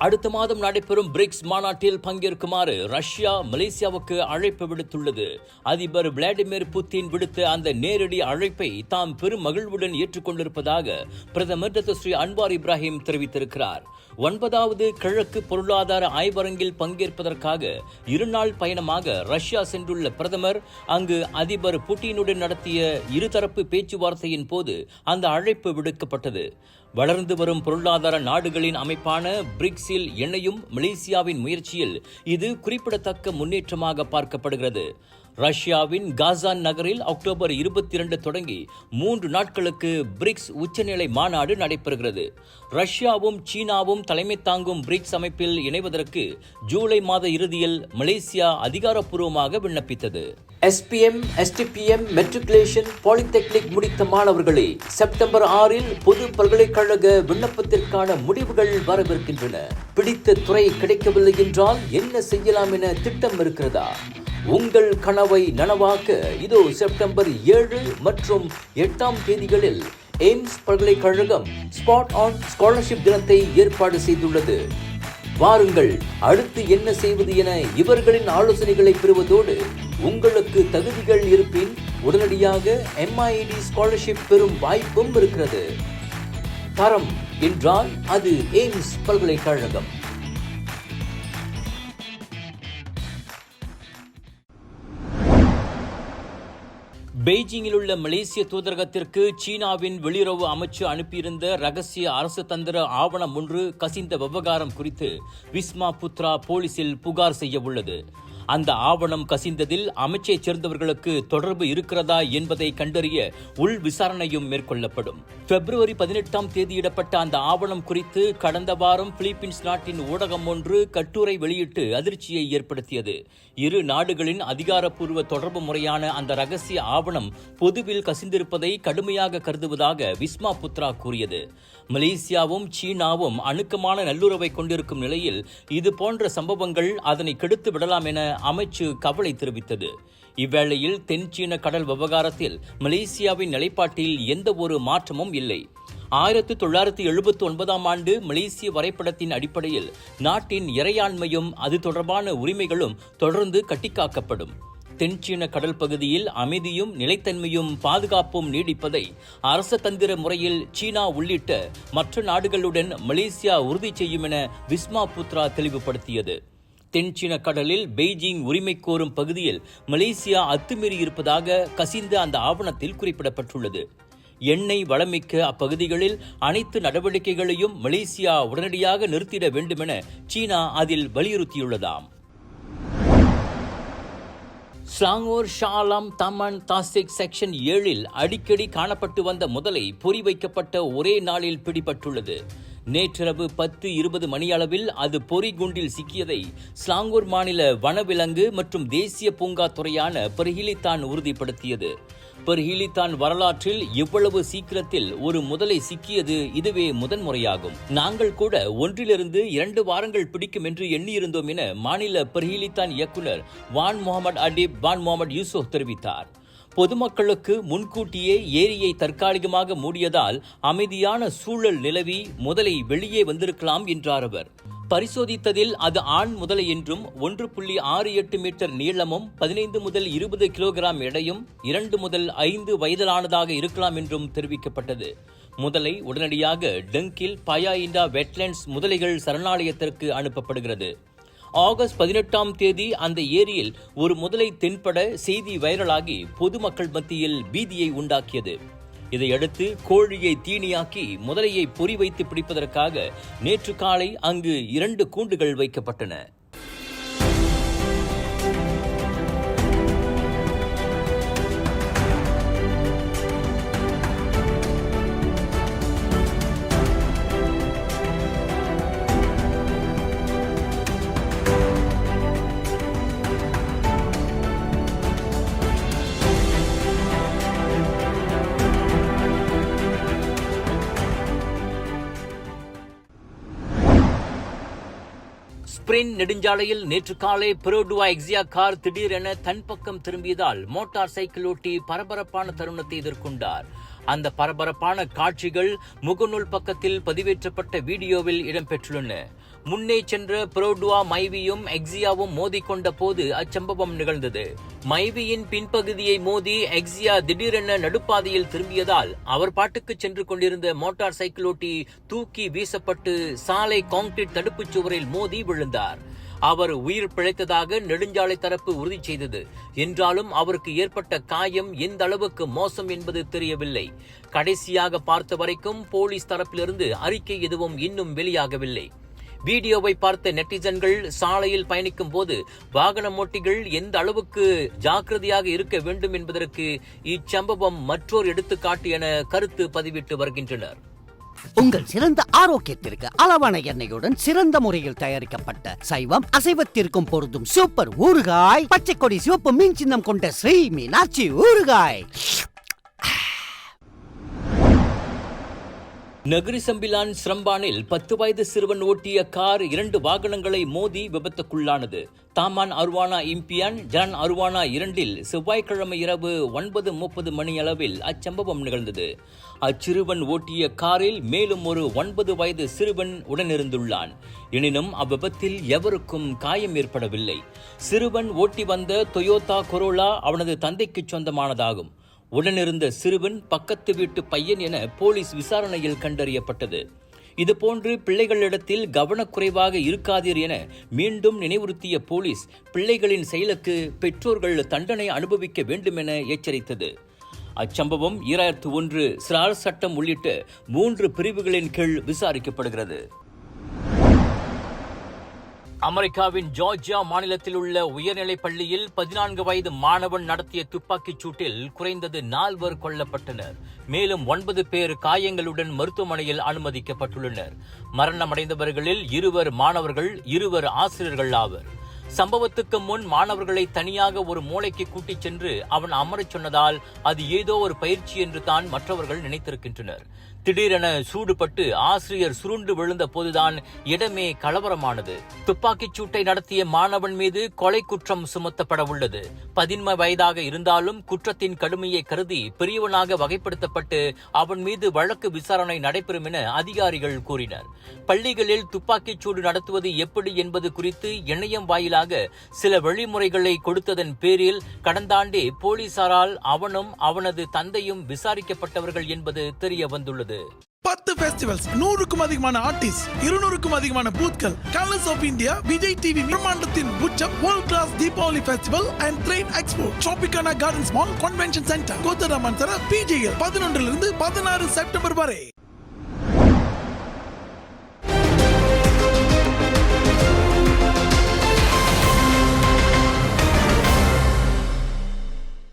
அடுத்த மாதம் நடைபெறும் பிரிக்ஸ் மாநாட்டில் பங்கேற்குமாறு ரஷ்யா மலேசியாவுக்கு அழைப்பு விடுத்துள்ளது. அதிபர் விளாடிமிர் புட்டின் விடுத்த அந்த நேரடி அழைப்பை தாம் பெரும் மகிழ்வுடன் ஏற்றுக்கொண்டிருப்பதாக பிரதமர் ஸ்ரீ அன்வார் இப்ராஹிம் தெரிவித்திருக்கிறார். 9வது கிழக்கு பொருளாதார ஆய்வரங்கில் பங்கேற்பதற்காக 2 நாள் பயணமாக ரஷ்யா சென்றுள்ள பிரதமர் அங்கு அதிபர் புட்டினுடன் நடத்திய இருதரப்பு பேச்சுவார்த்தையின் போது அந்த அழைப்பு விடுக்கப்பட்டது. வளர்ந்து வரும் பொருளாதார நாடுகளின் அமைப்பான பிரிக்ஸில் இணையும் மலேசியாவின் முயற்சியில் இது குறிப்பிடத்தக்க முன்னேற்றமாக பார்க்கப்படுகிறது. ரஷ்யாவின் காசான் நகரில் அக்டோபர் 22 தொடங்கி 3 நாட்களுக்கு பிரிக்ஸ் உச்சநிலை மாநாடு நடைபெறுகிறது. ரஷ்யாவும் சீனாவும் தலைமை தாங்கும் பிரிக்ஸ் அமைப்பில் இணைவதற்கு ஜூலை மாத இறுதியில் மலேசியா அதிகாரப்பூர்வமாக விண்ணப்பித்தது. SPM, STPM மெட்ரிகுலேஷன் பாலிடெக்னிக் முடித்த மாணவர்களே, செப்டம்பர் 6 பொது பல்கலைக்கழக விண்ணப்பத்திற்கான முடிவுகள் வரவிருக்கின்றன. பிடித்த துறை கிடைக்கவில்லை என்றால் என்ன செய்யலாம் என திட்டம் இருக்கிறதா? உங்கள் கனவை நனவாக்க இதோ செப்டம்பர் 7 மற்றும் 8 தேதிகளில் எய்ம்ஸ் பல்கலைக்கழகம் ஸ்பாட் ஆன் ஸ்காலர்ஷிப் தினத்தை ஏற்பாடு செய்துள்ளது. வாருங்கள், அடுத்து என்ன செய்வது என இவர்களின் ஆலோசனைகளை பெறுவதோடு உங்களுக்கு தகுதிகள் இருப்பின் உடனடியாக MIED ஸ்காலர்ஷிப் பெறும் வாய்ப்பும் இருக்கிறது. தரம் என்றால் அது எய்ம்ஸ் பல்கலைக்கழகம். பெய்ஜிங்கில் உள்ள மலேசிய தூதரகத்திற்கு சீனாவின் வெளியுறவு அமைச்சு அனுப்பியிருந்த ரகசிய அரசு தந்திர ஆவணம் ஒன்று கசிந்த விவகாரம் குறித்து விஸ்மா புத்ரா போலீசில் புகார் செய்ய உள்ளது. அந்த ஆவணம் கசிந்ததில் அமைச்சைச் சேர்ந்தவர்களுக்கு தொடர்பு இருக்கிறதா என்பதை கண்டறிய உள் விசாரணையும் மேற்கொள்ளப்படும். பிப்ரவரி 18 தேதியிடப்பட்ட அந்த ஆவணம் குறித்து கடந்த வாரம் பிலிப்பீன்ஸ் நாட்டின் ஊடகம் ஒன்று கட்டுரை வெளியிட்டு அதிர்ச்சியை ஏற்படுத்தியது. 2 நாடுகளின் அதிகாரப்பூர்வ தொடர்பு முறையான அந்த ரகசிய ஆவணம் பொதுவில் கசிந்திருப்பதை கடுமையாக கருதுவதாக விஸ்மா புத்ரா கூறியது. மலேசியாவும் சீனாவும் அணுக்கமான நல்லுறவை கொண்டிருக்கும் நிலையில் இது போன்ற சம்பவங்கள் அதனை கெடுத்து விடலாம் என அமைச்சு கவலை தெரிவித்தது. இவ்வேளையில் தென் சீன கடல் விவகாரத்தில் மலேசியாவின் நிலைப்பாட்டில் எந்த ஒரு மாற்றமும் இல்லை. 1979 ஆண்டு மலேசிய வரைபடத்தின் அடிப்படையில் நாட்டின் இறையாண்மையும் அது தொடர்பான உரிமைகளும் தொடர்ந்து கட்டிக்காக்கப்படும். தென்சீன கடல் பகுதியில் அமைதியும் நிலைத்தன்மையும் பாதுகாப்பும் நீடிப்பதை அரச தந்திர முறையில் சீனா உள்ளிட்ட மற்ற நாடுகளுடன் மலேசியா உறுதி செய்யும் என விஸ்மா புத்ரா தெளிவுபடுத்தியது. தென்சீன கடலில் பெய்ஜிங் உரிமை கோரும் பகுதியில் மலேசியா அத்துமீறி இருப்பதாக கசிந்த அந்த ஆவணத்தில் குறிப்பிடப்பட்டுள்ளது. எண்ணெய் வளமிக்க அப்பகுதிகளில் அனைத்து நடவடிக்கைகளையும் மலேசியா உடனடியாக நிறுத்திட வேண்டுமென சீனா அதில் வலியுறுத்தியுள்ளதாம். ஸ்லாங்கூர் ஷா ஆலம் தமன் தாசிக் செக்ஷன் 7 அடிக்கடி காணப்பட்டு வந்த முதலை பொறி வைக்கப்பட்ட ஒரே நாளில் பிடிபட்டுள்ளது. நேற்றிரவு 10:20 மணியளவில் அது பொறி குண்டில் சிக்கியதை ஸ்லாங்கூர் மாநில வனவிலங்கு மற்றும் தேசிய பூங்கா துறையான பெர்ஹிலித்தான் உறுதிப்படுத்தியது. பெர்ஹிலித்தான் வரலாற்றில் இவ்வளவு சீக்கிரத்தில் ஒரு முதலை சிக்கியது இதுவே முதன்முறையாகும். நாங்கள் கூட 1-2 வாரங்கள் பிடிக்கும் என்று எண்ணியிருந்தோம் என மாநில பெர்ஹிலித்தான் இயக்குனர் வான் முகமது அடிப் வான் முகமது யூசுப் தெரிவித்தார். பொதுமக்களுக்கு முன்கூட்டியே ஏரியை தற்காலிகமாக மூடியதால் அமைதியான சூழல் நிலவி முதலை வெளியே வந்திருக்கலாம் என்றார் அவர். பரிசோதித்ததில் அது ஆண் முதலை என்றும் 1.68 மீட்டர் நீளமும் 15 முதல் 20 கிலோகிராம் எடையும் 2 முதல் 5 வயதிலானதாக இருக்கலாம் என்றும் தெரிவிக்கப்பட்டது. முதலை உடனடியாக டங்கில் பயாயிண்டா வெட்லேண்ட்ஸ் முதலைகள் சரணாலயத்திற்கு அனுப்பப்படுகிறது. ஆகஸ்ட் 18 தேதி அந்த ஏரியில் ஒரு முதலை தென்பட செய்தி வைரலாகி பொதுமக்கள் மத்தியில் பீதியை உண்டாக்கியது. இதையடுத்து கோழியை தீனியாக்கி முதலையை பொறி வைத்து பிடிப்பதற்காக நேற்று காலை அங்கு 2 கூண்டுகள் வைக்கப்பட்டன. ஸ்பிரின் நெடுஞ்சாலையில் நேற்று காலை பெரோடுவா எக்ஸியா கார் திடீரென தன் பக்கம் திரும்பியதால் மோட்டார் சைக்கிள் ஓட்டி பரபரப்பான தருணத்தை எதிர்கொண்டார். அந்த பரபரப்பான காட்சிகள் முகநூல் பக்கத்தில் பதிவேற்றப்பட்ட வீடியோவில் இடம்பெற்றுள்ளன. முன்னே சென்ற புரோடுவா மைவியும் எக்ஸியாவும் மோதிக்கொண்ட போது அச்சம்பவம் நிகழ்ந்தது. மைவியின் பின்பகுதியை மோதி எக்ஸியா திடீரென நடுப்பாதையில் திரும்பியதால் அவர் பாட்டுக்கு சென்று கொண்டிருந்த மோட்டார் சைக்கிளோட்டி தூக்கி வீசப்பட்டு சாலை கான்கிரீட் தடுப்புச் சுவரில் மோதி விழுந்தார். அவர் உயிர் பிழைத்ததாக நெடுஞ்சாலை தரப்பு உறுதி செய்தது. என்றாலும் அவருக்கு ஏற்பட்ட காயம் எந்த அளவுக்கு மோசம் என்பது தெரியவில்லை. கடைசியாக பார்த்த வரைக்கும் போலீஸ் தரப்பிலிருந்து அறிக்கை எதுவும் இன்னும் வெளியாகவில்லை. வீடியோவை பார்த்த நெட்டிசன்கள் சாலையில் பயணிக்கும் போது வாகன ஓட்டிகள் எந்த அளவுக்கு ஜாக்கிரதையாக இருக்க வேண்டும் என்பதற்கு இச்சம்பவம் மற்றொரு எடுத்துக்காட்டு என கருத்து பதிவிட்டு வருகின்றனர். உங்கள் சிறந்த ஆரோக்கியத்திற்கு அளவான எண்ணெயுடன் சிறந்த முறையில் தயாரிக்கப்பட்ட சைவம் அசைவத்திற்கும் பொருந்தும் சூப்பர் ஊறுகாய், பச்சை கொடி சிவப்பு மீன் சின்னம் கொண்ட ஸ்ரீ மீனாட்சி ஊறுகாய். நகரி சம்பிலான் ஸ்ரம்பானில் 10 வயது சிறுவன் ஓட்டிய கார் 2 வாகனங்களை மோதி விபத்துக்குள்ளானது. தாமான் அருவானா இம்பியான் ஜான் அருவானா 2இல் செவ்வாய்க்கிழமை இரவு 9:30 மணியளவில் அச்சம்பவம் நிகழ்ந்தது. அச்சிறுவன் ஓட்டிய காரில் மேலும் ஒரு 9 வயது சிறுவன் உடனிருந்துள்ளான். எனினும் அவ்விபத்தில் எவருக்கும் காயம் ஏற்படவில்லை. சிறுவன் ஓட்டி வந்த டொயோட்டா கொரோலா அவனது தந்தைக்கு சொந்தமானதாகும். உடனிருந்த சிறுவன் பக்கத்து வீட்டு பையன் என போலீஸ் விசாரணையில் கண்டறியப்பட்டது. இதுபோன்று பிள்ளைகளிடத்தில் கவனக்குறைவாக இருக்காதீர் என மீண்டும் நினைவுறுத்திய போலீஸ் பிள்ளைகளின் செயலுக்கு பெற்றோர்கள் தண்டனை அனுபவிக்க வேண்டும் என எச்சரித்தது. அச்சம்பவம் 2001 சிறார் சட்டம் உள்ளிட்ட 3 பிரிவுகளின் கீழ் விசாரிக்கப்படுகிறது. அமெரிக்காவின் ஜார்ஜியா மாநிலத்தில் உள்ள உயர்நிலைப் பள்ளியில் 14 வயது மாணவன் நடத்திய துப்பாக்கிச் சூட்டில் குறைந்தது 4 கொல்லப்பட்டனர். மேலும் 9 பேர் காயங்களுடன் மருத்துவமனையில் அனுமதிக்கப்பட்டுள்ளனர். மரணமடைந்தவர்களில் 2 மாணவர்கள், 2 ஆசிரியர்கள் ஆவர். சம்பவத்துக்கு முன் மாணவர்களை தனியாக ஒரு மூலைக்கு கூட்டிச் சென்று அவன் அமரச் சொன்னதால் அது ஏதோ ஒரு பயிற்சி என்று தான் மற்றவர்கள் நினைத்திருக்கின்றனர். திடீரென சூடுபட்டு ஆசிரியர் சுருண்டு விழுந்த போதுதான் இடமே கலவரமானது. துப்பாக்கிச் சூட்டை நடத்திய மாணவன் மீது கொலை குற்றம் சுமத்தப்பட உள்ளது. 17 வயதாக இருந்தாலும் குற்றத்தின் கடுமையை கருதி பெரியவனாக வகைப்படுத்தப்பட்டு அவன் மீது வழக்கு விசாரணை நடைபெறும் என அதிகாரிகள் கூறினர். பள்ளிகளில் துப்பாக்கிச் சூடு நடத்துவது எப்படி என்பது குறித்து இணையம் வாயிலாக சில வழிமுறைகளை கொடுத்ததன் பேரில் கடந்த ஆண்டே போலீசாரால் அவனும் அவனது தந்தையும் விசாரிக்கப்பட்டவர்கள் என்பது தெரிய வந்துள்ளது. 10 festivals, 100க்கும் அதிகமான ஆர்டிஸ்ட், 200க்கும் அதிகமான பூத்கள், colours of India, Vijay TV பிரம்மாண்டத்தின் உச்சம், world class Deepavali festival and trade expo, Tropicana gardens mall, convention centre, கோத்தராமன் சரா, PGL 11 இருந்து 16 செப்டம்பர் வரை.